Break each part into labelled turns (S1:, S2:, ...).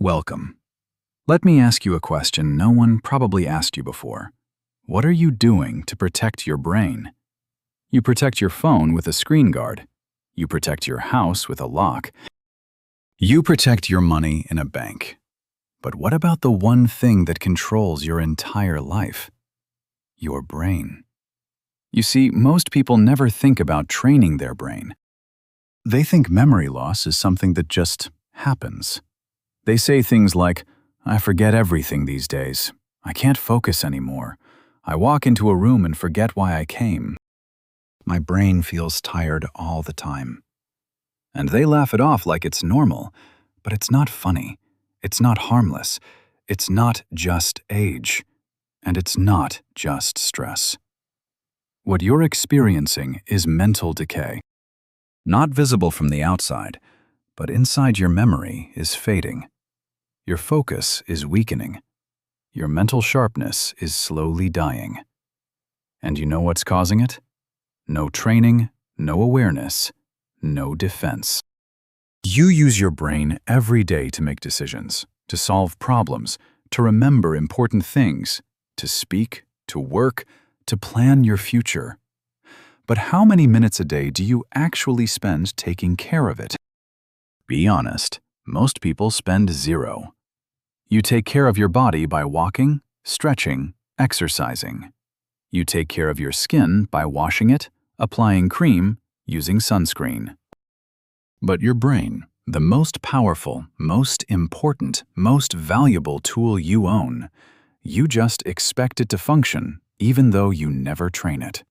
S1: Welcome. Let me ask you a question no one probably asked you before. What are you doing to protect your brain? You protect your phone with a screen guard. You protect your house with a lock. You protect your money in a bank. But what about the one thing that controls your entire life? Your brain. You see, most people never think about training their brain. They think memory loss is something that just happens. They say things like, "I forget everything these days. I can't focus anymore. I walk into a room and forget why I came. My brain feels tired all the time." And they laugh it off like it's normal, but it's not funny. It's not harmless. It's not just age. And it's not just stress. What you're experiencing is mental decay. Not visible from the outside, but inside your memory is fading. Your focus is weakening. Your mental sharpness is slowly dying. And you know what's causing it? No training, no awareness, no defense. You use your brain every day to make decisions, to solve problems, to remember important things, to speak, to work, to plan your future. But how many minutes a day do you actually spend taking care of it? Be honest, most people spend 0. You take care of your body by walking, stretching, exercising. You take care of your skin by washing it, applying cream, using sunscreen. But your brain, the most powerful, most important, most valuable tool you own, you just expect it to function even though you never train it.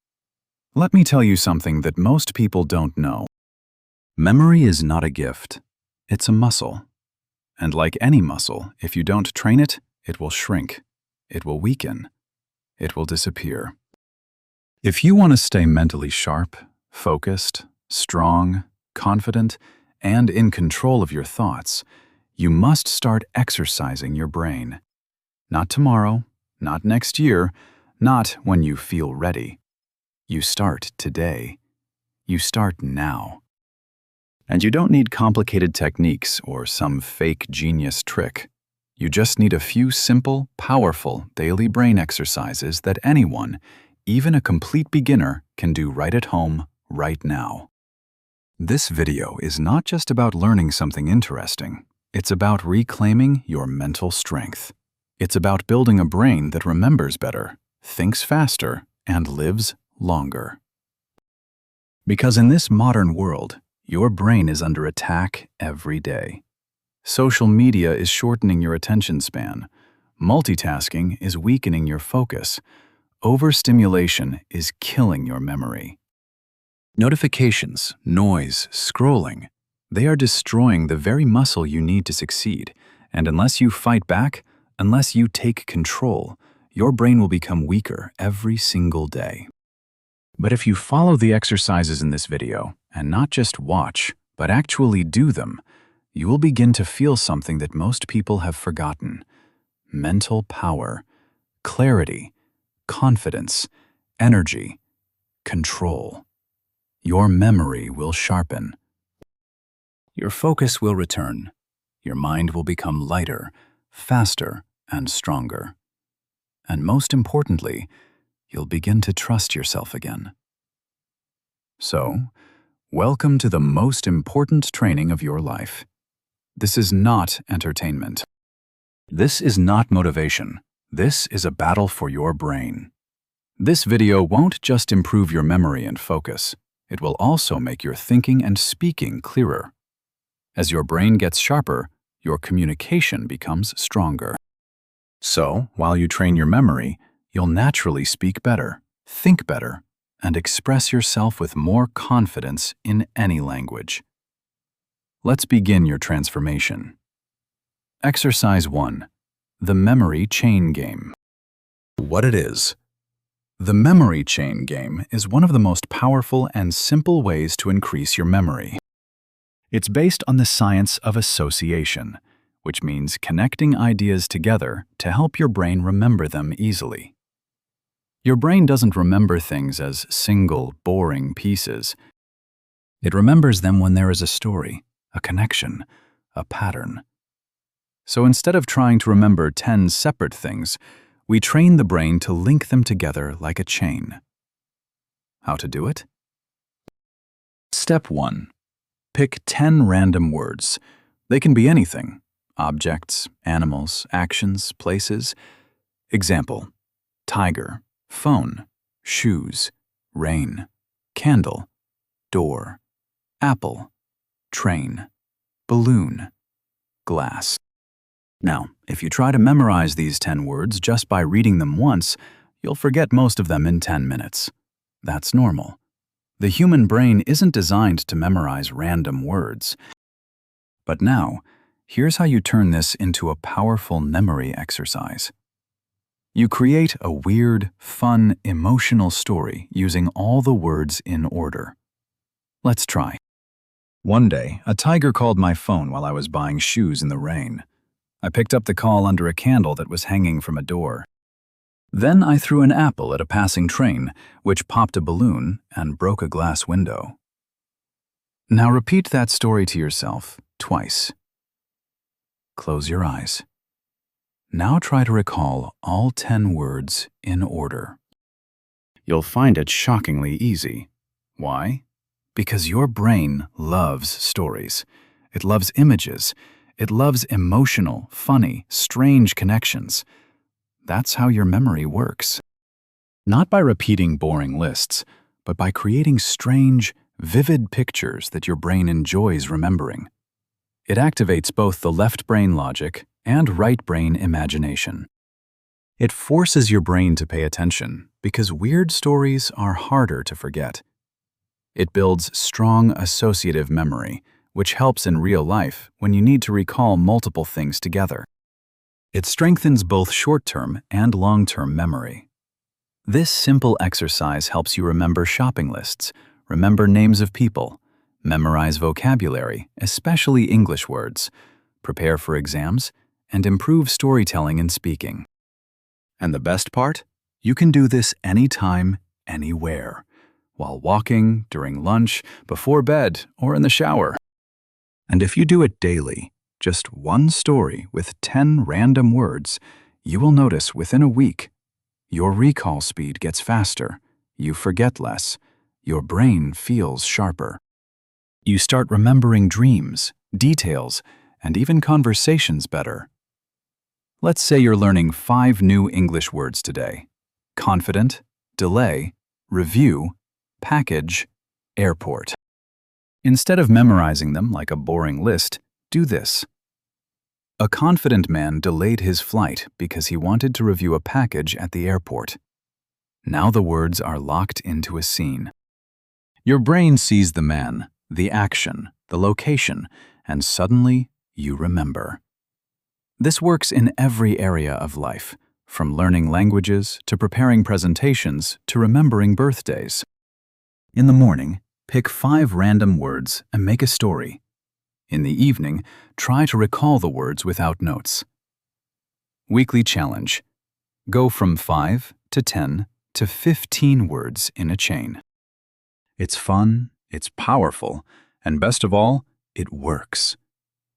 S1: Let me tell you something that most people don't know. Memory is not a gift. It's a muscle. And like any muscle, if you don't train it, it will shrink. It will weaken. It will disappear. If you want to stay mentally sharp, focused, strong, confident, and in control of your thoughts, you must start exercising your brain. Not tomorrow, not next year, not when you feel ready. You start today. You start now. And you don't need complicated techniques or some fake genius trick. You just need a few simple, powerful daily brain exercises that anyone, even a complete beginner, can do right at home, right now. This video is not just about learning something interesting. It's about reclaiming your mental strength. It's about building a brain that remembers better, thinks faster, and lives longer. Because in this modern world, your brain is under attack every day. Social media is shortening your attention span. Multitasking is weakening your focus. Overstimulation is killing your memory. Notifications, noise, scrolling, they are destroying the very muscle you need to succeed. And unless you fight back, unless you take control, your brain will become weaker every single day. But if you follow the exercises in this video, and not just watch, but actually do them, you will begin to feel something that most people have forgotten: mental power, clarity, confidence, energy, control. Your memory will sharpen. Your focus will return. Your mind will become lighter, faster, and stronger. And most importantly, you'll begin to trust yourself again. So, welcome to the most important training of your life. This is not entertainment. This is not motivation. This is a battle for your brain. This video won't just improve your memory and focus. It will also make your thinking and speaking clearer. As your brain gets sharper, your communication becomes stronger. So, while you train your memory, you'll naturally speak better, think better, and express yourself with more confidence in any language. Let's begin your transformation. Exercise 1. The Memory Chain Game. What it is. The memory chain game is one of the most powerful and simple ways to increase your memory. It's based on the science of association, which means connecting ideas together to help your brain remember them easily. Your brain doesn't remember things as single, boring pieces. It remembers them when there is a story, a connection, a pattern. So instead of trying to remember 10 separate things, we train the brain to link them together like a chain. How to do it? Step 1. Pick 10 random words. They can be anything: objects, animals, actions, places. Example: tiger, phone, shoes, rain, candle, door, apple, train, balloon, glass. Now, if you try to memorize these 10 words just by reading them once, you'll forget most of them in 10 minutes. That's normal. The human brain isn't designed to memorize random words. But now, here's how you turn this into a powerful memory exercise. You create a weird, fun, emotional story using all the words in order. Let's try. One day, a tiger called my phone while I was buying shoes in the rain. I picked up the call under a candle that was hanging from a door. Then I threw an apple at a passing train, which popped a balloon and broke a glass window. Now repeat that story to yourself twice. Close your eyes. Now try to recall all 10 words in order. You'll find it shockingly easy. Why? Because your brain loves stories. It loves images. It loves emotional, funny, strange connections. That's how your memory works. Not by repeating boring lists, but by creating strange, vivid pictures that your brain enjoys remembering. It activates both the left brain logic and right brain imagination. It forces your brain to pay attention because weird stories are harder to forget. It builds strong associative memory, which helps in real life when you need to recall multiple things together. It strengthens both short-term and long-term memory. This simple exercise helps you remember shopping lists, remember names of people, memorize vocabulary, especially English words, prepare for exams, and improve storytelling and speaking. And the best part? You can do this anytime, anywhere, while walking, during lunch, before bed, or in the shower. And if you do it daily, just one story with 10 random words, you will notice within a week, your recall speed gets faster, you forget less, your brain feels sharper. You start remembering dreams, details, and even conversations better. Let's say you're learning 5 new English words today: confident, delay, review, package, airport. Instead of memorizing them like a boring list, do this. A confident man delayed his flight because he wanted to review a package at the airport. Now the words are locked into a scene. Your brain sees the man, the action, the location, and suddenly you remember. This works in every area of life, from learning languages to preparing presentations to remembering birthdays. In the morning, pick 5 random words and make a story. In the evening, try to recall the words without notes. Weekly challenge. Go from 5 to 10 to 15 words in a chain. It's fun, it's powerful, and best of all, it works.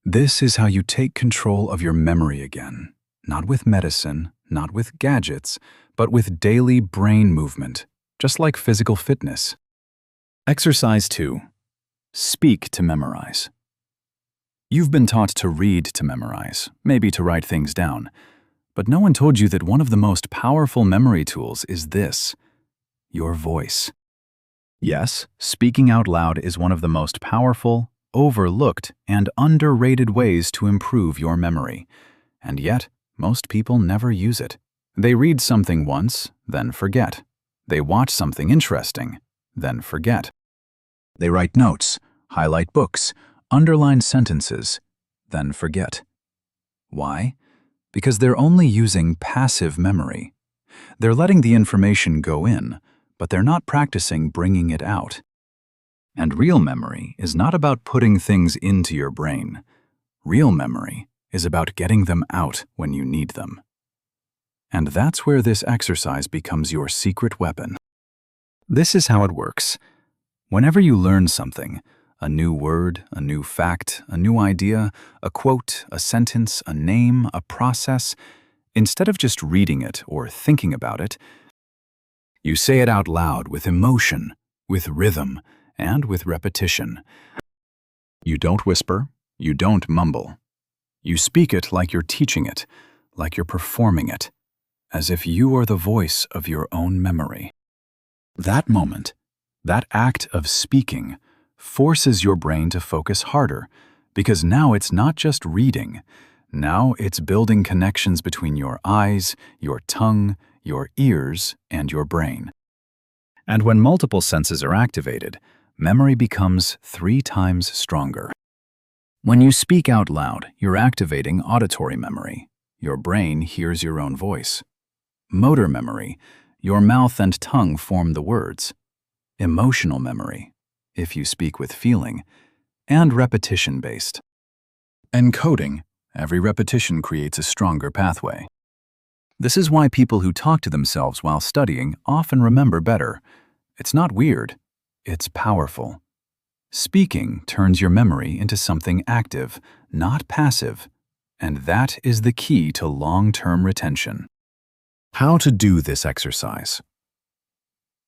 S1: This is how you take control of your memory again, not with medicine, not with gadgets, but with daily brain movement, just like physical fitness. Exercise 2. Speak to memorize. You've been taught to read to memorize, maybe to write things down, but no one told you that one of the most powerful memory tools is this: your voice. Yes, speaking out loud is one of the most powerful, overlooked, and underrated ways to improve your memory. And yet, most people never use it. They read something once, then forget. They watch something interesting, then forget. They write notes, highlight books, underline sentences, then forget. Why? Because they're only using passive memory. They're letting the information go in, but they're not practicing bringing it out. And real memory is not about putting things into your brain. Real memory is about getting them out when you need them. And that's where this exercise becomes your secret weapon. This is how it works. Whenever you learn something, A new word, a new fact, a new idea, a quote, a sentence, a name, a process. Instead of just reading it or thinking about it, you say it out loud with emotion, with rhythm, and with repetition. You don't whisper, you don't mumble. You speak it like you're teaching it, like you're performing it, as if you are the voice of your own memory. That moment, that act of speaking, forces your brain to focus harder, because now it's not just reading. Now it's building connections between your eyes, your tongue, your ears, and your brain. And when multiple senses are activated, memory becomes 3 times stronger. When you speak out loud, you're activating auditory memory. Your brain hears your own voice. Motor memory, your mouth and tongue form the words. Emotional memory, if you speak with feeling. And repetition-based. Encoding, every repetition creates a stronger pathway. This is why people who talk to themselves while studying often remember better. It's not weird, it's powerful. Speaking turns your memory into something active, not passive, and that is the key to long-term retention. How to do this exercise.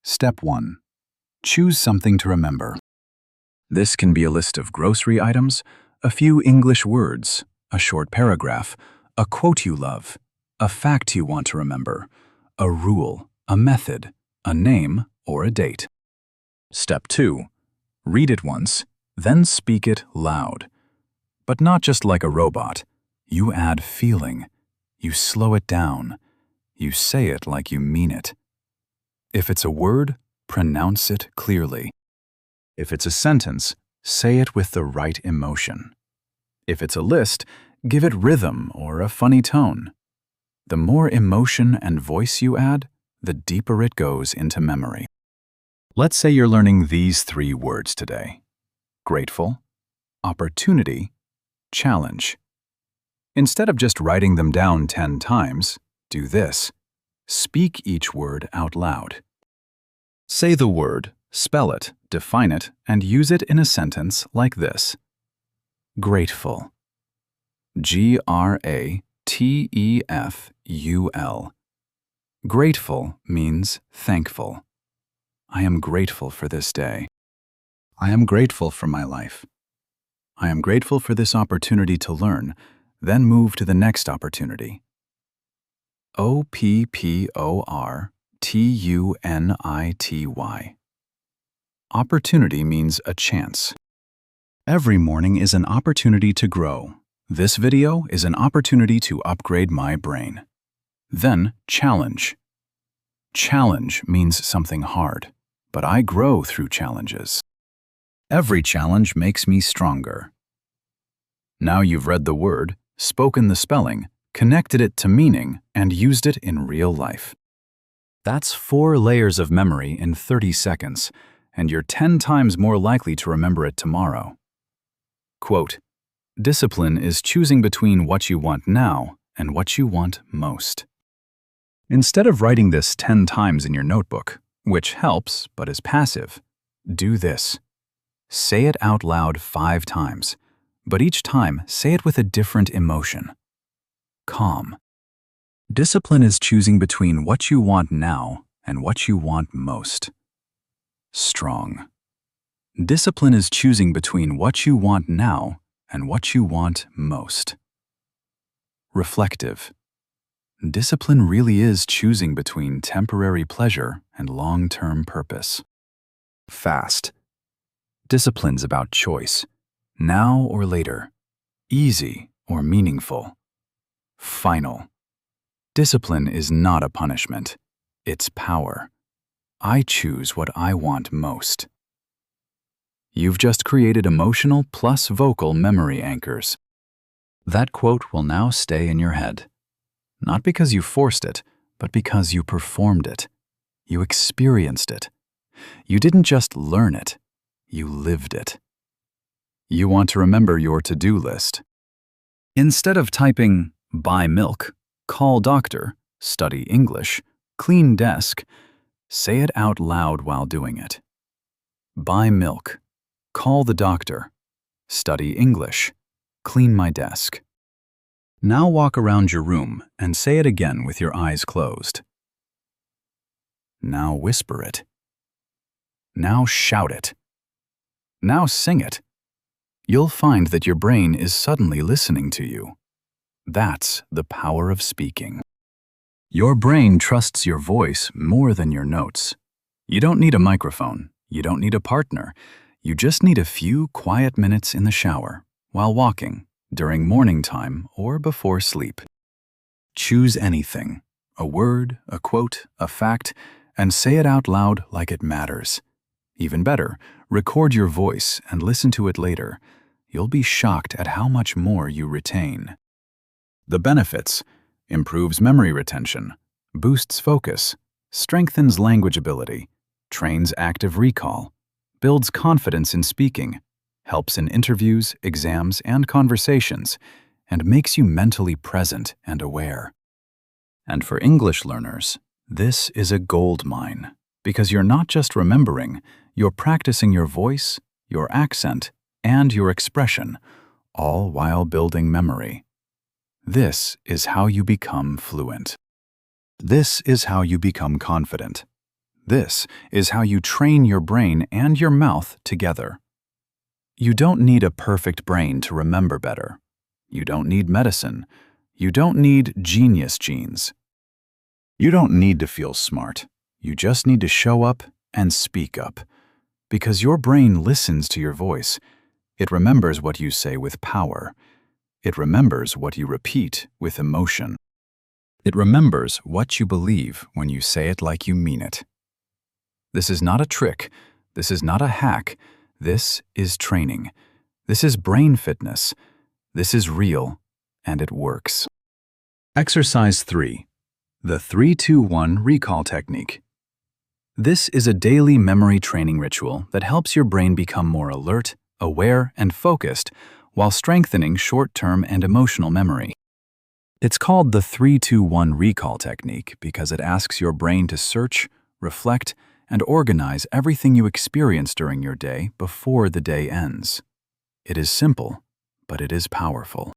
S1: Step 1. Choose something to remember. This can be a list of grocery items, a few English words, a short paragraph, a quote you love, a fact you want to remember, a rule, a method, a name, or a date. Step 2. Read it once, then speak it loud. But not just like a robot. You add feeling. You slow it down. You say it like you mean it. If it's a word, pronounce it clearly. If it's a sentence, say it with the right emotion. If it's a list, give it rhythm or a funny tone. The more emotion and voice you add, the deeper it goes into memory. Let's say you're learning these 3 words today: grateful, opportunity, challenge. Instead of just writing them down 10 times, do this. Speak each word out loud. Say the word, spell it, define it, and use it in a sentence like this. Grateful. Grateful. Grateful means thankful. I am grateful for this day. I am grateful for my life. I am grateful for this opportunity to learn, then move to the next opportunity. Opportunity. Opportunity means a chance. Every morning is an opportunity to grow. This video is an opportunity to upgrade my brain. Then, challenge. Challenge means something hard, but I grow through challenges. Every challenge makes me stronger. Now you've read the word, spoken the spelling, connected it to meaning, and used it in real life. That's 4 layers of memory in 30 seconds, and you're 10 times more likely to remember it tomorrow. Quote, discipline is choosing between what you want now and what you want most. Instead of writing this 10 times in your notebook, which helps but is passive, do this. Say it out loud 5 times, but each time say it with a different emotion. Calm. Discipline is choosing between what you want now and what you want most. Strong. Discipline is choosing between what you want now and what you want most. Reflective. Discipline really is choosing between temporary pleasure and long-term purpose. Fast. Discipline's about choice, now or later, easy or meaningful. Final. Discipline is not a punishment, it's power. I choose what I want most. You've just created emotional plus vocal memory anchors. That quote will now stay in your head. Not because you forced it, but because you performed it. You experienced it. You didn't just learn it, you lived it. You want to remember your to-do list. Instead of typing, buy milk, call doctor, study English, clean desk, say it out loud while doing it. Buy milk, call the doctor, study English, clean my desk. Now walk around your room and say it again with your eyes closed. Now whisper it. Now shout it. Now sing it. You'll find that your brain is suddenly listening to you. That's the power of speaking. Your brain trusts your voice more than your notes. You don't need a microphone. You don't need a partner. You just need a few quiet minutes in the shower, while walking, during morning time, or before sleep. Choose anything, a word, a quote, a fact, and say it out loud like it matters. Even better, record your voice and listen to it later. You'll be shocked at how much more you retain. The benefits: improves memory retention, boosts focus, strengthens language ability, trains active recall, builds confidence in speaking, helps in interviews, exams, and conversations, and makes you mentally present and aware. And for English learners, this is a gold mine, because you're not just remembering, you're practicing your voice, your accent, and your expression, all while building memory. This is how you become fluent. This is how you become confident. This is how you train your brain and your mouth together. You don't need a perfect brain to remember better. You don't need medicine. You don't need genius genes. You don't need to feel smart. You just need to show up and speak up. Because your brain listens to your voice. It remembers what you say with power. It remembers what you repeat with emotion. It remembers what you believe when you say it like you mean it. This is not a trick. This is not a hack. This is training. This is brain fitness. This is real, and it works. Exercise 3. The 3-2-1 recall technique. This is a daily memory training ritual that helps your brain become more alert, aware, and focused while strengthening short-term and emotional memory. It's called the 3-2-1 recall technique because it asks your brain to search, reflect, and organize everything you experience during your day before the day ends. It is simple, but it is powerful.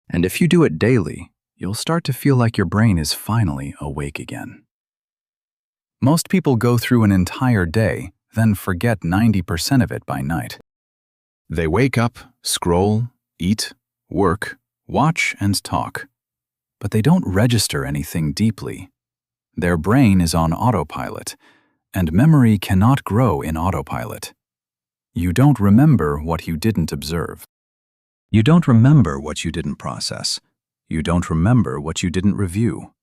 S1: And if you do it daily, you'll start to feel like your brain is finally awake again. Most people go through an entire day, then forget 90% of it by night. They wake up, scroll, eat, work, watch, and talk. But they don't register anything deeply. Their brain is on autopilot, and memory cannot grow in autopilot. You don't remember what you didn't observe. You don't remember what you didn't process. You don't remember what you didn't review.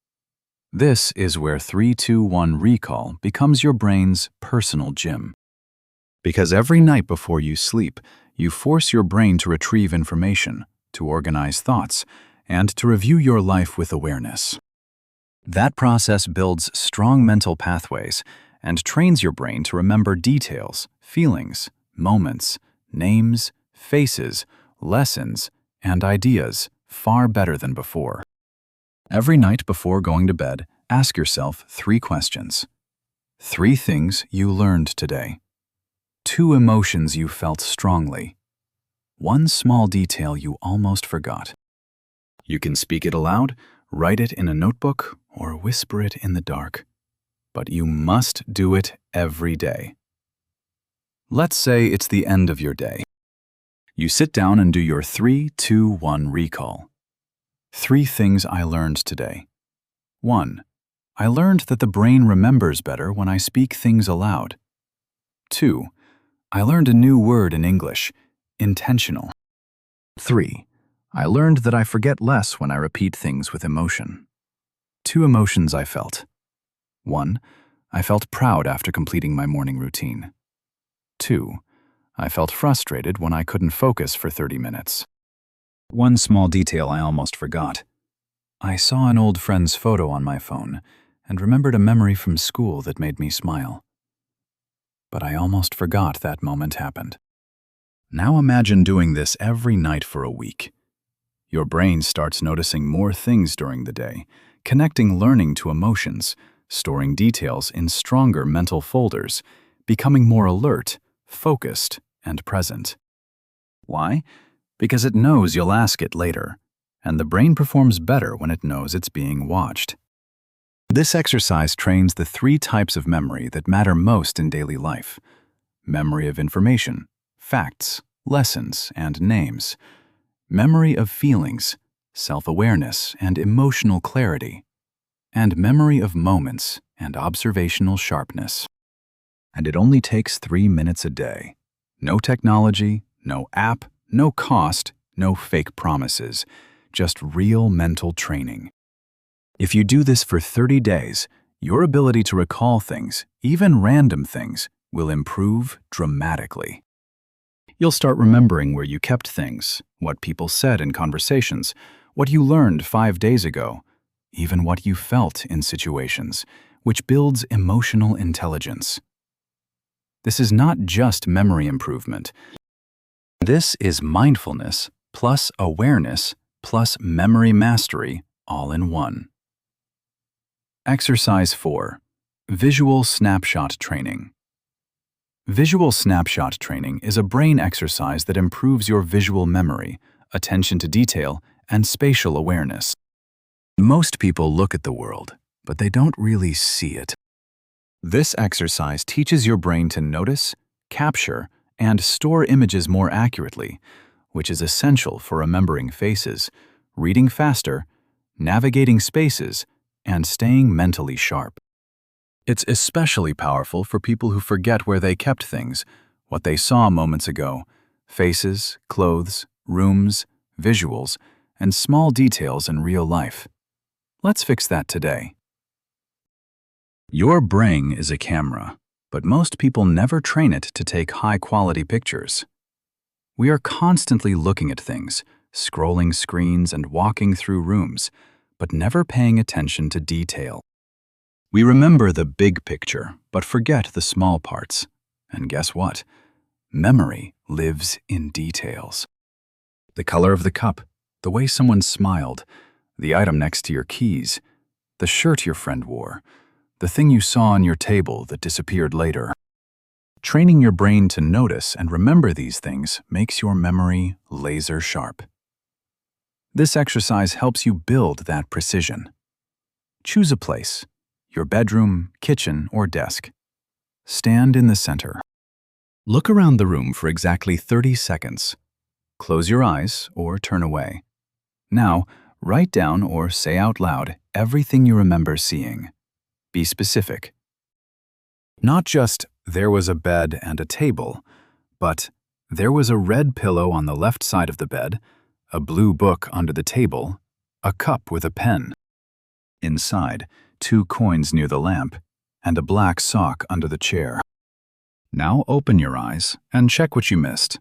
S1: This is where 3-2-1 recall becomes your brain's personal gym. Because every night before you sleep, you force your brain to retrieve information, to organize thoughts, and to review your life with awareness. That process builds strong mental pathways and trains your brain to remember details, feelings, moments, names, faces, lessons, and ideas far better than before. Every night before going to bed, ask yourself 3 questions. 3 things you learned today. 2 emotions you felt strongly. 1 small detail you almost forgot. You can speak it aloud, write it in a notebook, or whisper it in the dark. But you must do it every day. Let's say it's the end of your day. You sit down and do your 3-2-1 recall. 3 things I learned today. 1. I learned that the brain remembers better when I speak things aloud. 2. I learned a new word in English, intentional. 3. I learned that I forget less when I repeat things with emotion. 2 emotions I felt. 1. I felt proud after completing my morning routine. 2. I felt frustrated when I couldn't focus for 30 minutes. 1 small detail I almost forgot. I saw an old friend's photo on my phone and remembered a memory from school that made me smile. But I almost forgot that moment happened. Now imagine doing this every night for a week. Your brain starts noticing more things during the day, connecting learning to emotions, storing details in stronger mental folders, becoming more alert, focused, and present. Why? Because it knows you'll ask it later, and the brain performs better when it knows it's being watched. This exercise trains the 3 types of memory that matter most in daily life: memory of information, facts, lessons, and names; memory of feelings, self-awareness, and emotional clarity; and memory of moments and observational sharpness. And it only takes 3 minutes a day. No technology, no app, no cost, no fake promises, just real mental training. If you do this for 30 days, your ability to recall things, even random things, will improve dramatically. You'll start remembering where you kept things, what people said in conversations, what you learned 5 days ago, even what you felt in situations, which builds emotional intelligence. This is not just memory improvement. This is mindfulness plus awareness plus memory mastery all in one. Exercise 4. Visual Snapshot Training. Visual snapshot training is a brain exercise that improves your visual memory, attention to detail, and spatial awareness. Most people look at the world, but they don't really see it. This exercise teaches your brain to notice, capture, and store images more accurately, which is essential for remembering faces, reading faster, navigating spaces, and staying mentally sharp. It's especially powerful for people who forget where they kept things, what they saw moments ago: faces, clothes, rooms, visuals, and small details in real life. Let's fix that today. Your brain is a camera, but most people never train it to take high-quality pictures. We are constantly looking at things, scrolling screens and walking through rooms, but never paying attention to detail. We remember the big picture, but forget the small parts. And guess what? Memory lives in details. The color of the cup, the way someone smiled, the item next to your keys, the shirt your friend wore, the thing you saw on your table that disappeared later. Training your brain to notice and remember these things makes your memory laser sharp. This exercise helps you build that precision. Choose a place: your bedroom, kitchen, or desk. Stand in the center. Look around the room for exactly 30 seconds. Close your eyes or turn away. Now, write down or say out loud everything you remember seeing. Be specific. Not just, "There was a bed and a table," but, "There was a red pillow on the left side of the bed, a blue book under the table, a cup with a pen. Inside, 2 coins near the lamp, and a black sock under the chair." Now open your eyes and check what you missed.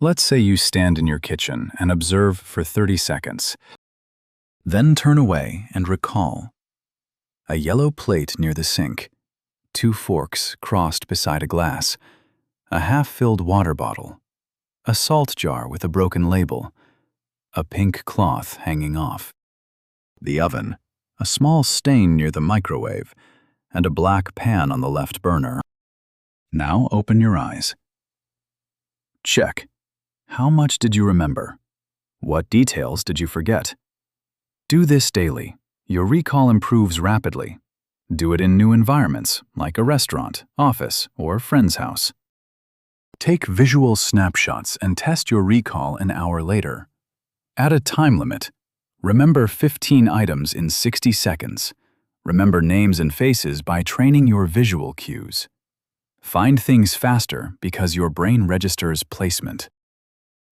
S1: Let's say you stand in your kitchen and observe for 30 seconds. Then turn away and recall. A yellow plate near the sink, 2 forks crossed beside a glass, a half-filled water bottle, a salt jar with a broken label, a pink cloth hanging off, the oven, a small stain near the microwave, and a black pan on the left burner. Now open your eyes. Check. How much did you remember? What details did you forget? Do this daily. Your recall improves rapidly. Do it in new environments, like a restaurant, office, or friend's house. Take visual snapshots and test your recall an hour later. Add a time limit. Remember 15 items in 60 seconds. Remember names and faces by training your visual cues. Find things faster because your brain registers placement.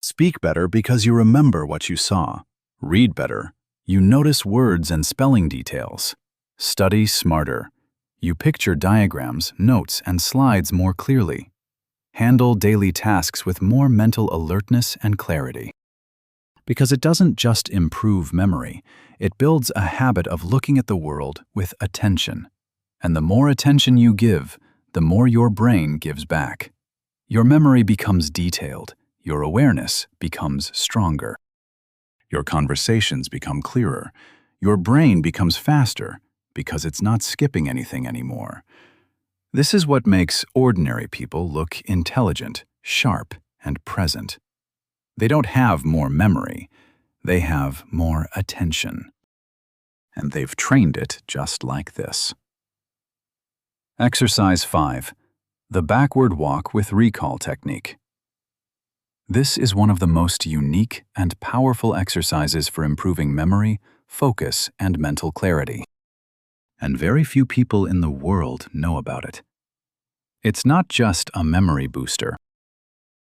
S1: Speak better because you remember what you saw. Read better. You notice words and spelling details. Study smarter. You picture diagrams, notes, and slides more clearly. Handle daily tasks with more mental alertness and clarity. Because it doesn't just improve memory, it builds a habit of looking at the world with attention. And the more attention you give, the more your brain gives back. Your memory becomes detailed. Your awareness becomes stronger. Your conversations become clearer. Your brain becomes faster because it's not skipping anything anymore. This is what makes ordinary people look intelligent, sharp, and present. They don't have more memory, they have more attention. And they've trained it just like this. Exercise 5. The backward walk with recall technique. This is one of the most unique and powerful exercises for improving memory, focus, and mental clarity. And very few people in the world know about it. It's not just a memory booster.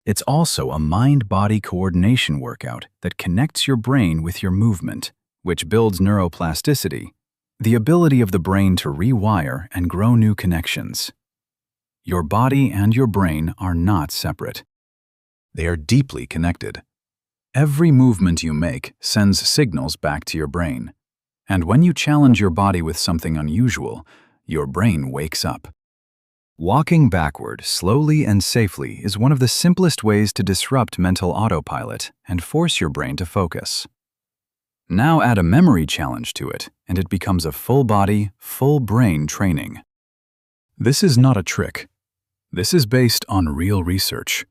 S1: It's also a mind-body coordination workout that connects your brain with your movement, which builds neuroplasticity, the ability of the brain to rewire and grow new connections. Your body and your brain are not separate. They are deeply connected. Every movement you make sends signals back to your brain. And when you challenge your body with something unusual, your brain wakes up. Walking backward slowly and safely is one of the simplest ways to disrupt mental autopilot and force your brain to focus. Now add a memory challenge to it, and it becomes a full-body, full-brain training. This is not a trick. This is based on real research.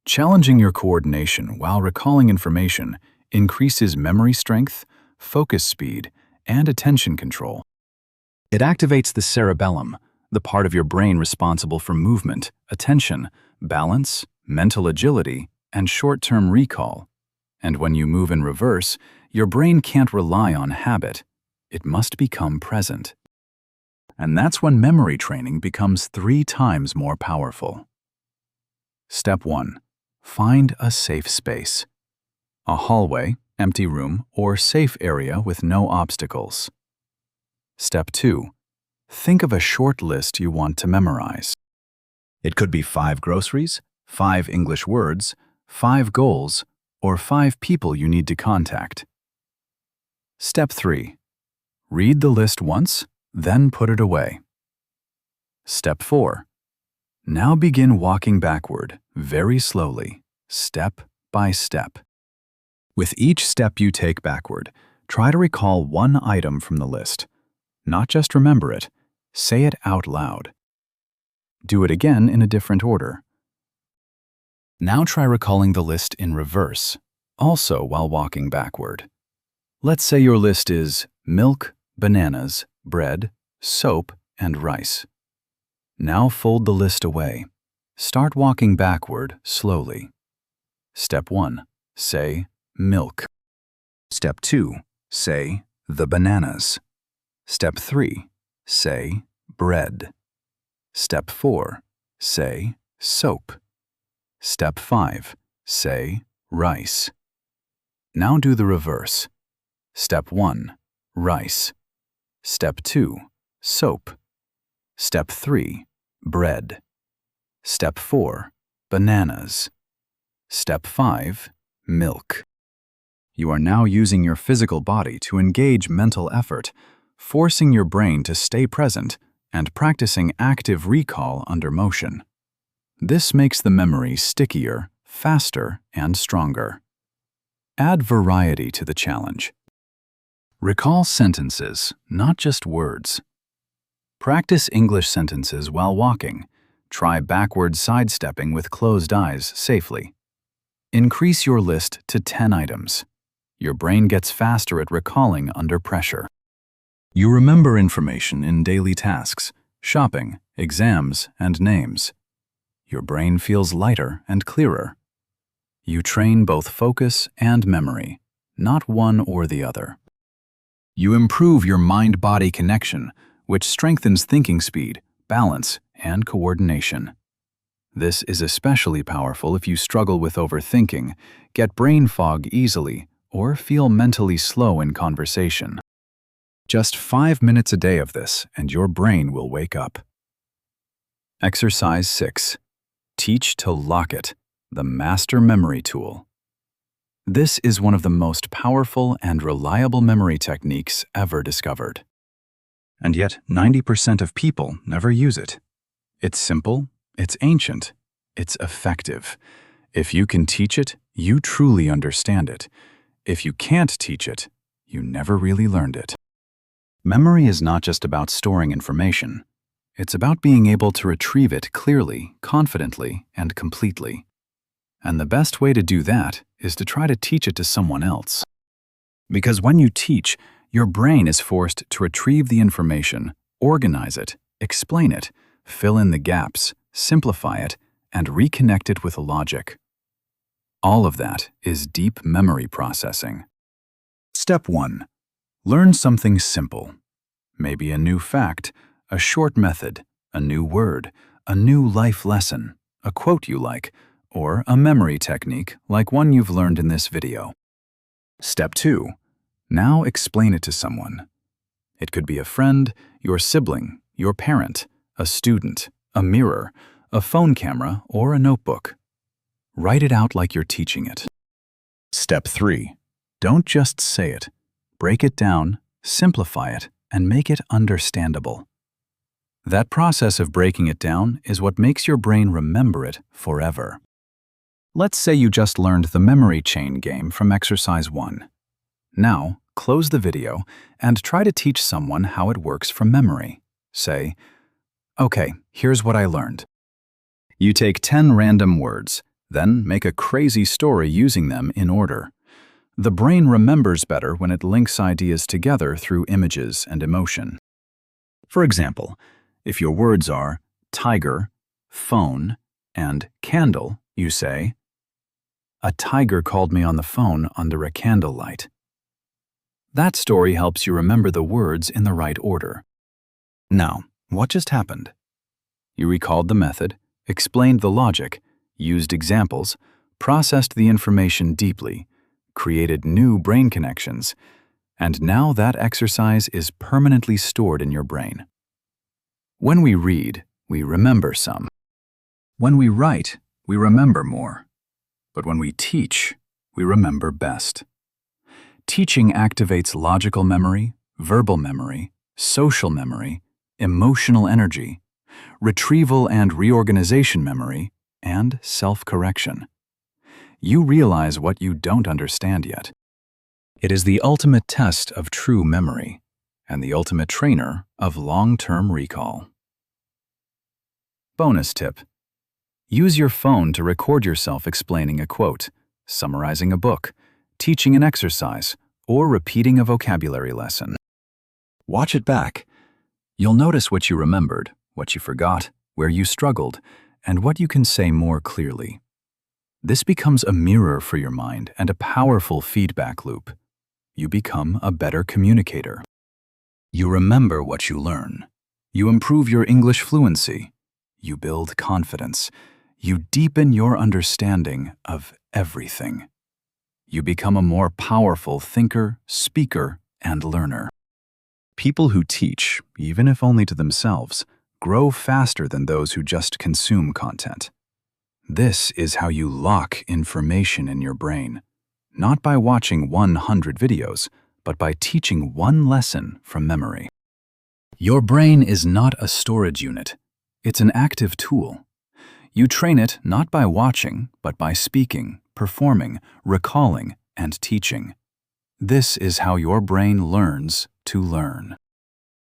S1: Challenging your coordination while recalling information increases memory strength, focus speed, and attention control. It activates the cerebellum, the part of your brain responsible for movement, attention, balance, mental agility, and short-term recall. And when you move in reverse, your brain can't rely on habit. It must become present. And that's when memory training becomes 3 times more powerful. Step 1. Find a safe space. A hallway, empty room, or safe area with no obstacles. Step 2. Think of a short list you want to memorize. It could be 5 groceries, 5 English words, 5 goals, or 5 people you need to contact. Step 3. Read the list once, then put it away. Step 4. Now begin walking backward, very slowly, step by step. With each step you take backward, try to recall one item from the list. Not just remember it, say it out loud. Do it again in a different order. Now try recalling the list in reverse, also while walking backward. Let's say your list is milk, bananas, bread, soap, and rice. Now fold the list away. Start walking backward slowly. Step 1. Say milk. Step 2. Say the bananas. Step 3. Say bread. Step 4. Say soap. Step 5. Say rice. Now do the reverse. Step 1. Rice. Step 2. Soap. Step 3. Bread. Step 4. Bananas. Step 5. Milk. You are now using your physical body to engage mental effort, forcing your brain to stay present and practicing active recall under motion. This makes the memory stickier, faster, and stronger. Add variety to the challenge. Recall sentences, not just words. Practice English sentences while walking. Try backward sidestepping with closed eyes safely. Increase your list to 10 items. Your brain gets faster at recalling under pressure. You remember information in daily tasks, shopping, exams, and names. Your brain feels lighter and clearer. You train both focus and memory, not one or the other. You improve your mind-body connection, which strengthens thinking speed, balance, and coordination. This is especially powerful if you struggle with overthinking, get brain fog easily, or feel mentally slow in conversation. Just 5 minutes a day of this, and your brain will wake up. Exercise 6. Teach to lock it, the master memory tool. This is one of the most powerful and reliable memory techniques ever discovered. And yet, 90% of people never use it. It's simple, it's ancient, it's effective. If you can teach it, you truly understand it. If you can't teach it, you never really learned it. Memory is not just about storing information. It's about being able to retrieve it clearly, confidently, and completely. And the best way to do that is to try to teach it to someone else. Because when you teach, your brain is forced to retrieve the information, organize it, explain it, fill in the gaps, simplify it, and reconnect it with logic. All of that is deep memory processing. Step 1. Learn something simple. Maybe a new fact, a short method, a new word, a new life lesson, a quote you like, or a memory technique like one you've learned in this video. Step 2. Now explain it to someone. It could be a friend, your sibling, your parent, a student, a mirror, a phone camera, or a notebook. Write it out like you're teaching it. Step 3. Don't just say it. Break it down, simplify it, and make it understandable. That process of breaking it down is what makes your brain remember it forever. Let's say you just learned the memory chain game from exercise 1. Now, close the video and try to teach someone how it works from memory. Say, "Okay, here's what I learned." You take 10 random words, then make a crazy story using them in order. The brain remembers better when it links ideas together through images and emotion. For example, if your words are tiger, phone, and candle, you say, "A tiger called me on the phone under a candlelight." That story helps you remember the words in the right order. Now, what just happened? You recalled the method, explained the logic, used examples, processed the information deeply, created new brain connections, and now that exercise is permanently stored in your brain. When we read, we remember some. When we write, we remember more. But when we teach, we remember best. Teaching activates logical memory, verbal memory, social memory, emotional energy, retrieval and reorganization memory, and self-correction. You realize what you don't understand yet. It is the ultimate test of true memory and the ultimate trainer of long-term recall. Bonus tip. Use your phone to record yourself explaining a quote, summarizing a book, teaching an exercise, or repeating a vocabulary lesson. Watch it back. You'll notice what you remembered, what you forgot, where you struggled, and what you can say more clearly. This becomes a mirror for your mind and a powerful feedback loop. You become a better communicator. You remember what you learn. You improve your English fluency. You build confidence. You deepen your understanding of everything. You become a more powerful thinker, speaker, and learner. People who teach, even if only to themselves, grow faster than those who just consume content. This is how you lock information in your brain, not by watching 100 videos, but by teaching one lesson from memory. Your brain is not a storage unit. It's an active tool. You train it not by watching, but by speaking, performing, recalling, and teaching. This is how your brain learns to learn.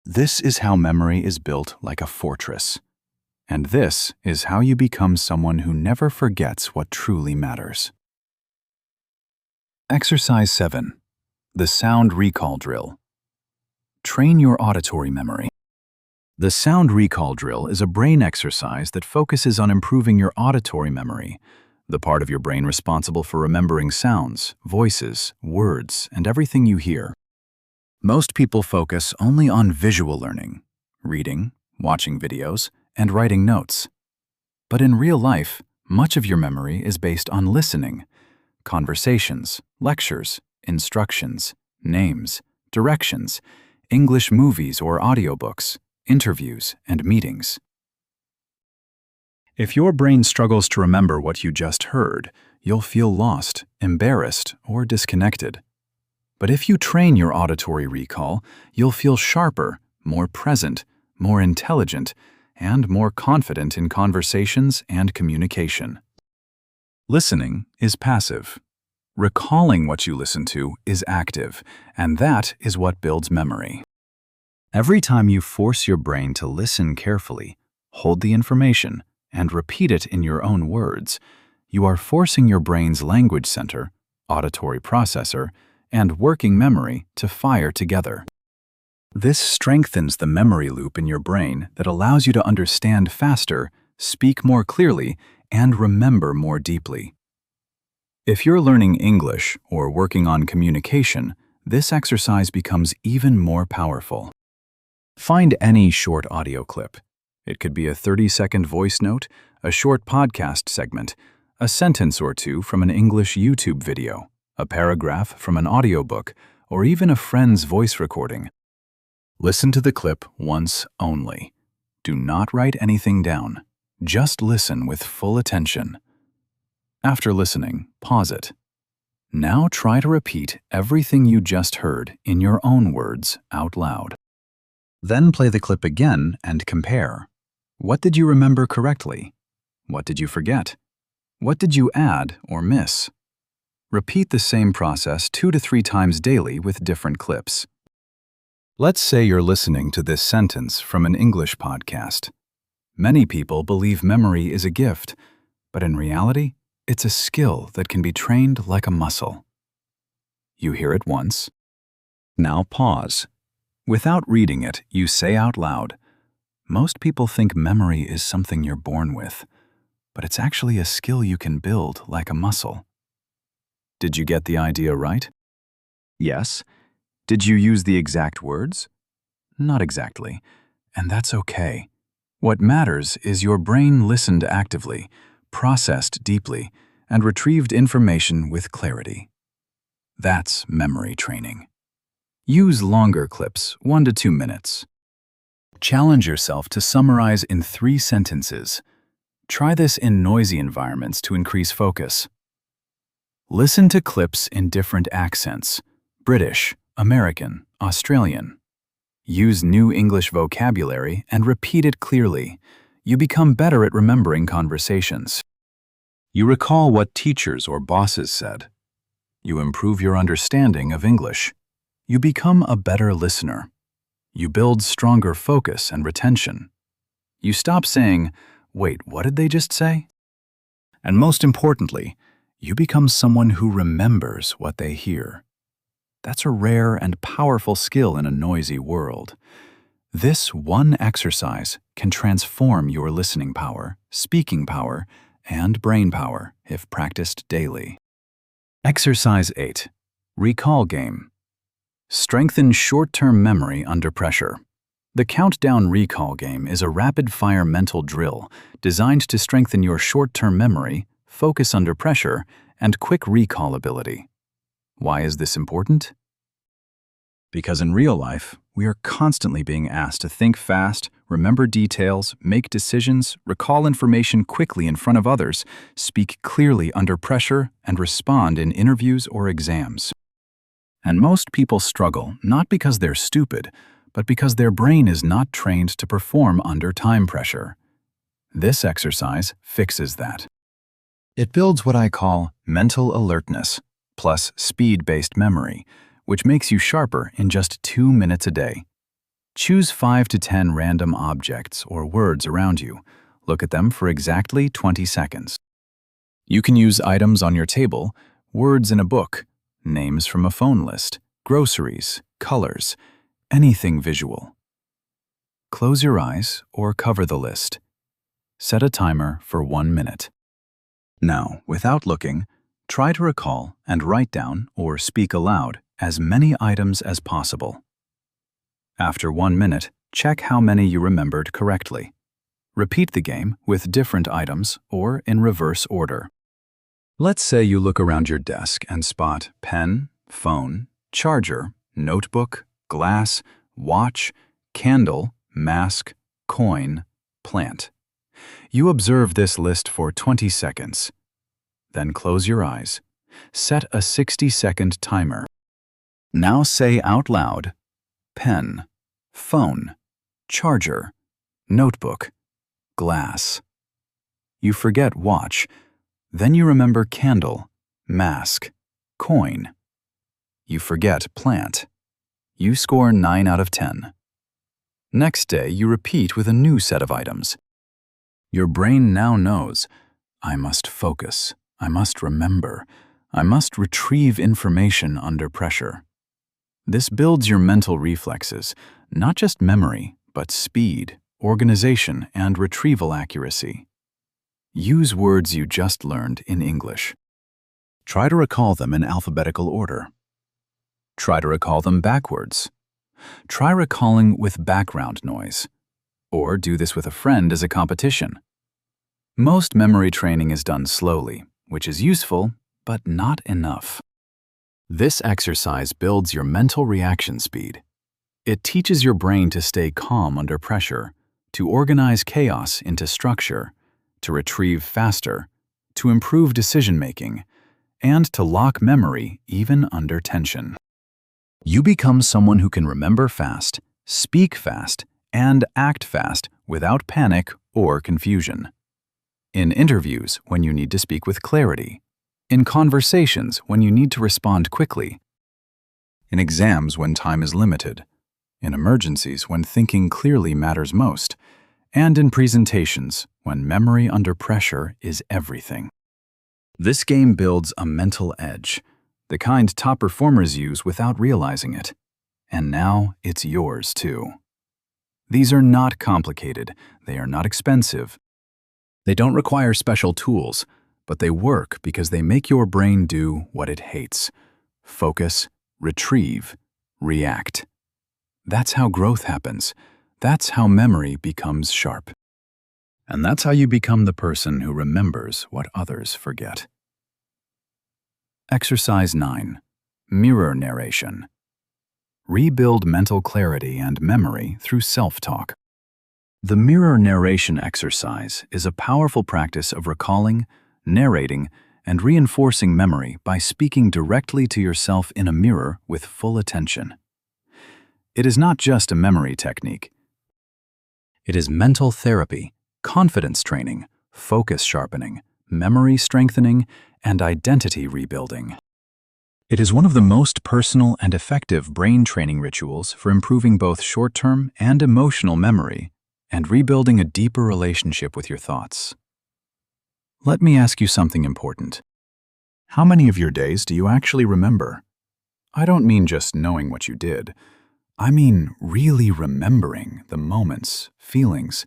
S1: This is how memory is built like a fortress. And this is how you become someone who never forgets what truly matters. Exercise 7. The Sound Recall Drill. Train your auditory memory. The Sound Recall Drill is a brain exercise that focuses on improving your auditory memory, the part of your brain responsible for remembering sounds, voices, words, and everything you hear. Most people focus only on visual learning, reading, watching videos, and writing notes. But in real life, much of your memory is based on listening, conversations, lectures, instructions, names, directions, English movies or audiobooks, interviews, and meetings. If your brain struggles to remember what you just heard, you'll feel lost, embarrassed, or disconnected. But if you train your auditory recall, you'll feel sharper, more present, more intelligent, and more confident in conversations and communication. Listening is passive. Recalling what you listen to is active, and that is what builds memory. Every time you force your brain to listen carefully, hold the information, and repeat it in your own words, you are forcing your brain's language center, auditory processor, and working memory to fire together. This strengthens the memory loop in your brain that allows you to understand faster, speak more clearly, and remember more deeply. If you're learning English or working on communication, this exercise becomes even more powerful. Find any short audio clip. It could be a 30-second voice note, a short podcast segment, a sentence or two from an English YouTube video, a paragraph from an audiobook, or even a friend's voice recording. Listen to the clip once only. Do not write anything down. Just listen with full attention. After listening, pause it. Now try to repeat everything you just heard in your own words out loud. Then play the clip again and compare. What did you remember correctly? What did you forget? What did you add or miss? Repeat the same process 2 to 3 times daily with different clips. Let's say you're listening to this sentence from an English podcast. Many people believe memory is a gift, but in reality, it's a skill that can be trained like a muscle. You hear it once. Now pause. Without reading it, you say out loud, "Most people think memory is something you're born with, but it's actually a skill you can build like a muscle." Did you get the idea right? Yes. Did you use the exact words? Not exactly, and that's okay. What matters is your brain listened actively, processed deeply, and retrieved information with clarity. That's memory training. Use longer clips, 1 to 2 minutes. Challenge yourself to summarize in 3 sentences. Try this in noisy environments to increase focus. Listen to clips in different accents: British, American, Australian. Use new English vocabulary and repeat it clearly. You become better at remembering conversations. You recall what teachers or bosses said. You improve your understanding of English. You become a better listener. You build stronger focus and retention. You stop saying, "Wait, what did they just say?" And most importantly, you become someone who remembers what they hear. That's a rare and powerful skill in a noisy world. This one exercise can transform your listening power, speaking power, and brain power if practiced daily. Exercise 8. Recall game. Strengthen short-term memory under pressure. The Countdown Recall game is a rapid-fire mental drill designed to strengthen your short-term memory, focus under pressure, and quick recall ability. Why is this important? Because in real life, we are constantly being asked to think fast, remember details, make decisions, recall information quickly in front of others, speak clearly under pressure, and respond in interviews or exams. And most people struggle not because they're stupid, but because their brain is not trained to perform under time pressure. This exercise fixes that. It builds what I call mental alertness, plus speed-based memory, which makes you sharper in just 2 minutes a day. Choose 5 to 10 random objects or words around you. Look at them for exactly 20 seconds. You can use items on your table, words in a book, names from a phone list, groceries, colors, anything visual. Close your eyes or cover the list. Set a timer for 1 minute. Now, without looking, try to recall and write down or speak aloud as many items as possible. After 1 minute, check how many you remembered correctly. Repeat the game with different items or in reverse order. Let's say you look around your desk and spot pen, phone, charger, notebook, glass, watch, candle, mask, coin, plant. You observe this list for 20 seconds. Then close your eyes. Set a 60-second timer. Now say out loud, pen, phone, charger, notebook, glass. You forget watch. Then you remember candle, mask, coin. You forget plant. You score 9 out of 10. Next day, you repeat with a new set of items. Your brain now knows, I must focus, I must remember, I must retrieve information under pressure. This builds your mental reflexes, not just memory, but speed, organization, and retrieval accuracy. Use words you just learned in English. Try to recall them in alphabetical order. Try to recall them backwards. Try recalling with background noise. Or do this with a friend as a competition. Most memory training is done slowly, which is useful, but not enough. This exercise builds your mental reaction speed. It teaches your brain to stay calm under pressure, to organize chaos into structure, to retrieve faster, to improve decision-making, and to lock memory even under tension. You become someone who can remember fast, speak fast, and act fast without panic or confusion. In interviews, when you need to speak with clarity. In conversations, when you need to respond quickly. In exams, when time is limited. In emergencies, when thinking clearly matters most. And in presentations, when memory under pressure is everything. This game builds a mental edge, the kind top performers use without realizing it. And now it's yours too. These are not complicated, they are not expensive. They don't require special tools, but they work because they make your brain do what it hates. Focus, retrieve, react. That's how growth happens. That's how memory becomes sharp. And that's how you become the person who remembers what others forget. Exercise 9. Mirror narration. Rebuild mental clarity and memory through self-talk. The mirror narration exercise is a powerful practice of recalling, narrating, and reinforcing memory by speaking directly to yourself in a mirror with full attention. It is not just a memory technique. It is mental therapy, confidence training, focus sharpening, memory strengthening, and identity rebuilding. It is one of the most personal and effective brain training rituals for improving both short-term and emotional memory and rebuilding a deeper relationship with your thoughts. Let me ask you something important. How many of your days do you actually remember? I don't mean just knowing what you did. I mean really remembering the moments, feelings,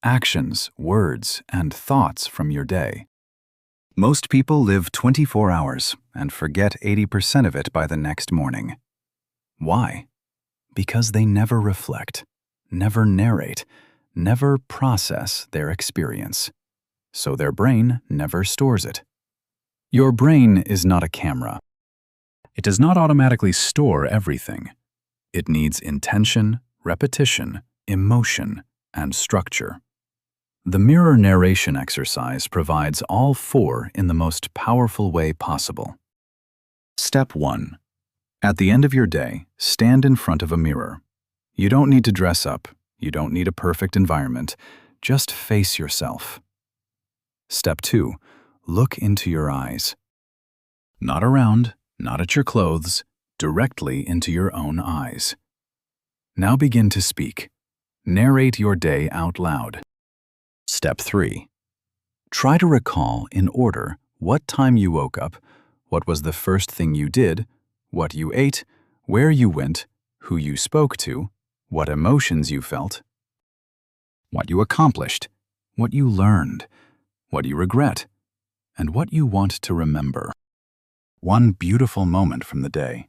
S1: actions, words, and thoughts from your day. Most people live 24 hours and forget 80% of it by the next morning. Why? Because they never reflect, never narrate, never process their experience. So their brain never stores it. Your brain is not a camera. It does not automatically store everything. It needs intention, repetition, emotion, and structure. The mirror narration exercise provides all four in the most powerful way possible. Step 1. At the end of your day, stand in front of a mirror. You don't need to dress up. You don't need a perfect environment. Just face yourself. Step 2. Look into your eyes. Not around, not at your clothes, directly into your own eyes. Now begin to speak. Narrate your day out loud. Step 3. Try to recall in order what time you woke up, what was the first thing you did, what you ate, where you went, who you spoke to, what emotions you felt, what you accomplished, what you learned, what you regret, and what you want to remember. One beautiful moment from the day.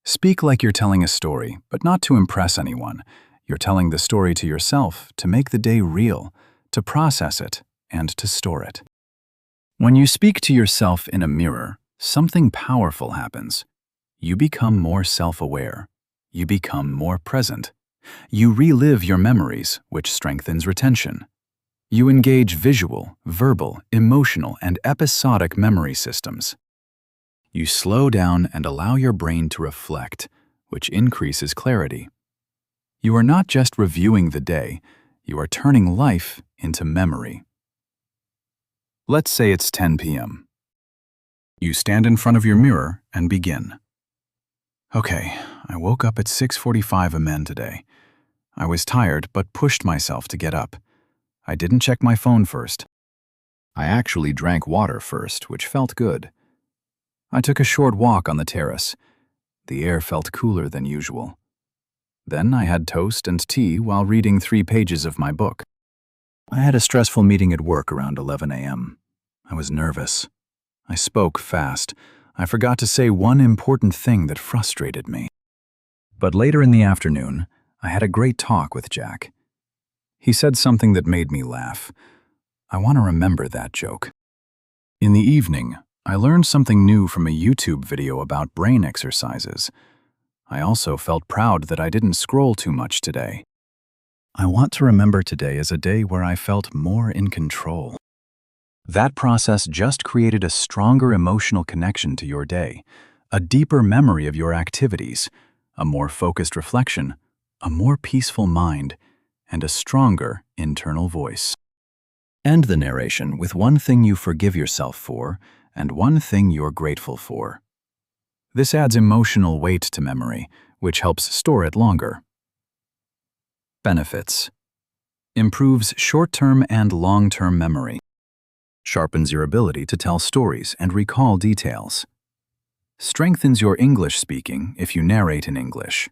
S1: Speak like you're telling a story, but not to impress anyone. You're telling the story to yourself to make the day real, to process it, and to store it. When you speak to yourself in a mirror, something powerful happens. You become more self-aware. You become more present. You relive your memories, which strengthens retention. You engage visual, verbal, emotional, and episodic memory systems. You slow down and allow your brain to reflect, which increases clarity. You are not just reviewing the day, you are turning life into memory. Let's say it's 10 p.m. You stand in front of your mirror and begin. Okay, I woke up at 6:45 am today. I was tired but pushed myself to get up. I didn't check my phone first. I actually drank water first, which felt good. I took a short walk on the terrace. The air felt cooler than usual. Then I had toast and tea while reading 3 pages of my book. I had a stressful meeting at work around 11 a.m. I was nervous. I spoke fast. I forgot to say one important thing that frustrated me. But later in the afternoon, I had a great talk with Jack. He said something that made me laugh. I want to remember that joke. In the evening, I learned something new from a YouTube video about brain exercises. I also felt proud that I didn't scroll too much today. I want to remember today as a day where I felt more in control. That process just created a stronger emotional connection to your day, a deeper memory of your activities, a more focused reflection, a more peaceful mind, and a stronger internal voice. End the narration with one thing you forgive yourself for and one thing you're grateful for. This adds emotional weight to memory, which helps store it longer. Benefits: improves short-term and long-term memory, sharpens your ability to tell stories and recall details, strengthens your English speaking if you narrate in English,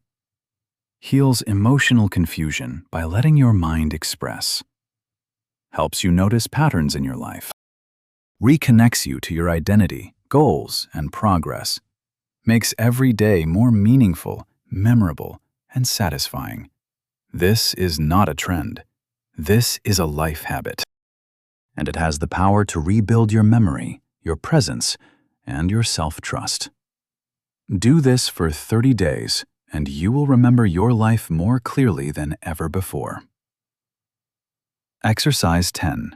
S1: heals emotional confusion by letting your mind express, helps you notice patterns in your life, reconnects you to your identity, goals, and progress, makes every day more meaningful, memorable, and satisfying. This is not a trend. This is a life habit. And it has the power to rebuild your memory, your presence, and your self-trust. Do this for 30 days, and you will remember your life more clearly than ever before. Exercise 10.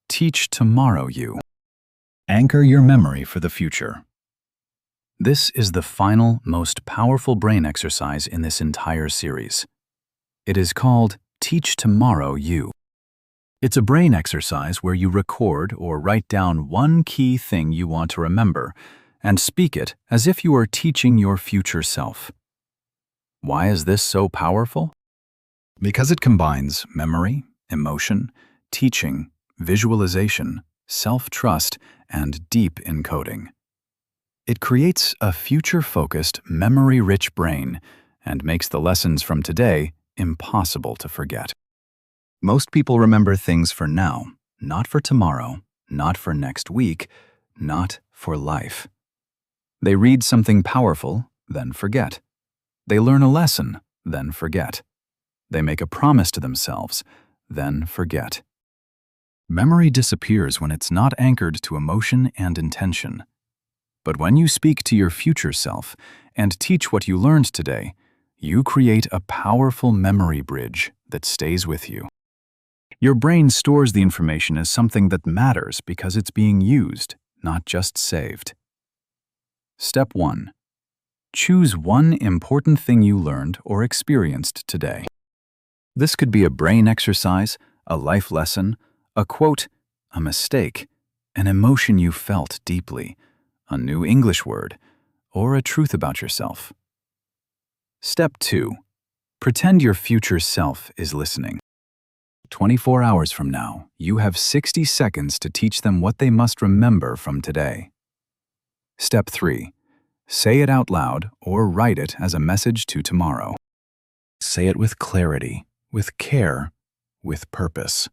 S1: Teach tomorrow you. Anchor your memory for the future. This is the final, most powerful brain exercise in this entire series. It is called Teach Tomorrow You. It's a brain exercise where you record or write down one key thing you want to remember and speak it as if you are teaching your future self. Why is this so powerful? Because it combines memory, emotion, teaching, visualization, self-trust, and deep encoding. It creates a future-focused, memory-rich brain and makes the lessons from today impossible to forget. Most people remember things for now, not for tomorrow, not for next week, not for life. They read something powerful, then forget. They learn a lesson, then forget. They make a promise to themselves, then forget. Memory disappears when it's not anchored to emotion and intention. But when you speak to your future self and teach what you learned today, you create a powerful memory bridge that stays with you. Your brain stores the information as something that matters because it's being used, not just saved. Step 1. Choose one important thing you learned or experienced today. This could be a brain exercise, a life lesson, a quote, a mistake, an emotion you felt deeply, a new English word, or a truth about yourself. Step 2. Pretend your future self is listening. 24 hours from now, you have 60 seconds to teach them what they must remember from today. Step 3. Say it out loud or write it as a message to tomorrow. Say it with clarity, with care, with purpose.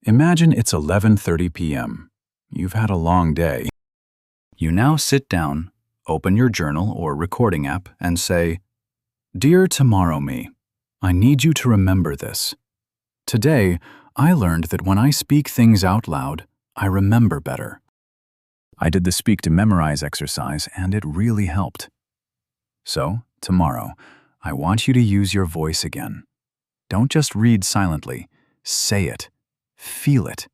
S1: Imagine it's 11:30 p.m. You've had a long day. You now sit down, open your journal or recording app, and say, "Dear tomorrow me, I need you to remember this. Today, I learned that when I speak things out loud, I remember better." I did the speak to memorize exercise, and it really helped. So, tomorrow, I want you to use your voice again. Don't just read silently. Say it, feel it,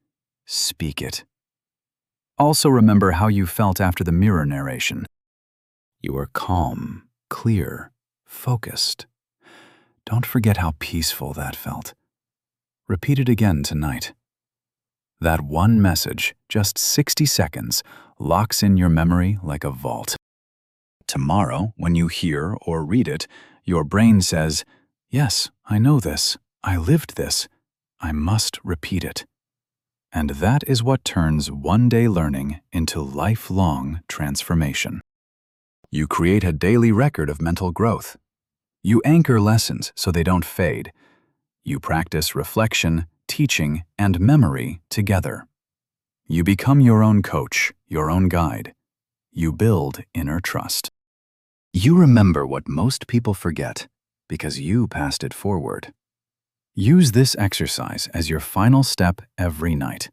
S1: speak it. Also remember how you felt after the mirror narration. You were calm, clear, focused. Don't forget how peaceful that felt. Repeat it again tonight. That one message, just 60 seconds, locks in your memory like a vault. Tomorrow, when you hear or read it, your brain says, Yes, I know this. I lived this. I must repeat it. And that is what turns one-day learning into lifelong transformation. You create a daily record of mental growth. You anchor lessons so they don't fade. You practice reflection, teaching, and memory together. You become your own coach, your own guide. You build inner trust. You remember what most people forget because you passed it forward. Use this exercise as your final step every night.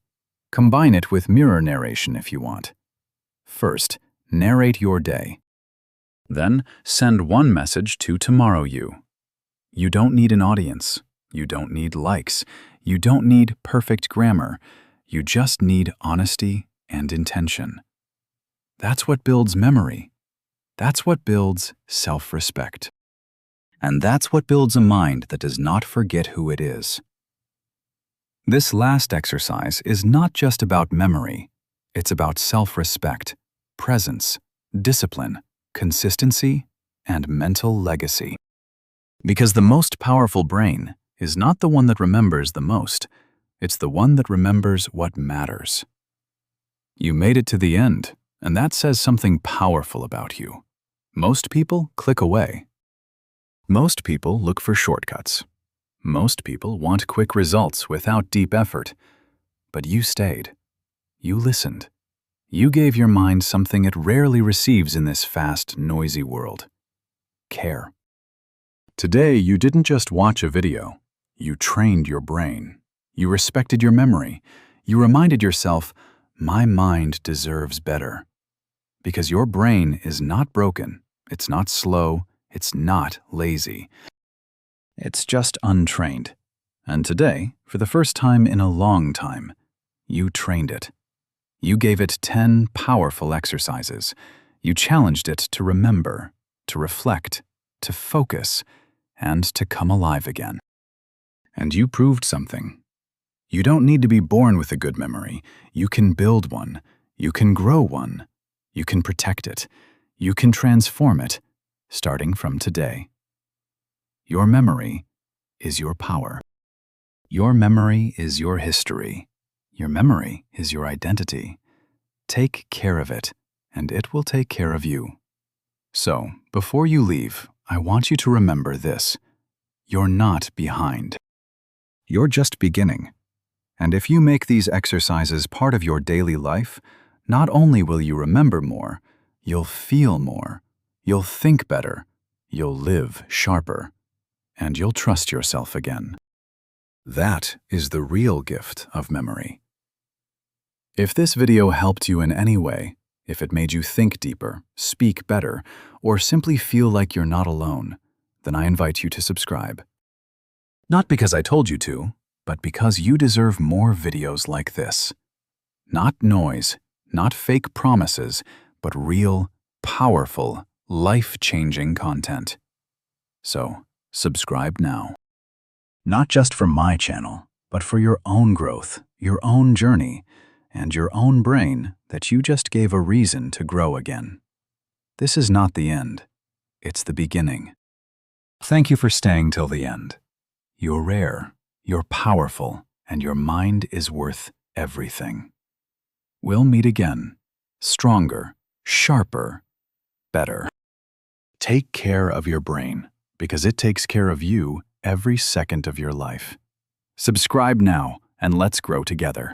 S1: Combine it with mirror narration if you want. First, narrate your day. Then, send one message to tomorrow you. You don't need an audience. You don't need likes. You don't need perfect grammar. You just need honesty and intention. That's what builds memory. That's what builds self-respect. And that's what builds a mind that does not forget who it is. This last exercise is not just about memory. It's about self-respect, presence, discipline, consistency, and mental legacy. Because the most powerful brain is not the one that remembers the most. It's the one that remembers what matters. You made it to the end, and that says something powerful about you. Most people click away. Most people look for shortcuts. Most people want quick results without deep effort. But you stayed. You listened. You gave your mind something it rarely receives in this fast, noisy world: care. Today, you didn't just watch a video. You trained your brain. You respected your memory. You reminded yourself, my mind deserves better. Because your brain is not broken. It's not slow. It's not lazy. It's just untrained. And today, for the first time in a long time, you trained it. You gave it 10 powerful exercises. You challenged it to remember, to reflect, to focus, and to come alive again. And you proved something. You don't need to be born with a good memory. You can build one. You can grow one. You can protect it. You can transform it, starting from today. Your memory is your power. Your memory is your history. Your memory is your identity. Take care of it, and it will take care of you. So, before you leave, I want you to remember this. You're not behind. You're just beginning. And if you make these exercises part of your daily life, not only will you remember more, you'll feel more, you'll think better, you'll live sharper, and you'll trust yourself again. That is the real gift of memory. If this video helped you in any way, if it made you think deeper, speak better, or simply feel like you're not alone, then I invite you to subscribe. Not because I told you to, but because you deserve more videos like this. Not noise, not fake promises, but real, powerful, life-changing content. So, subscribe now. Not just for my channel, but for your own growth, your own journey, and your own brain that you just gave a reason to grow again. This is not the end. It's the beginning. Thank you for staying till the end. You're rare, you're powerful, and your mind is worth everything. We'll meet again, stronger, sharper, better. Take care of your brain, because it takes care of you every second of your life. Subscribe now, and let's grow together.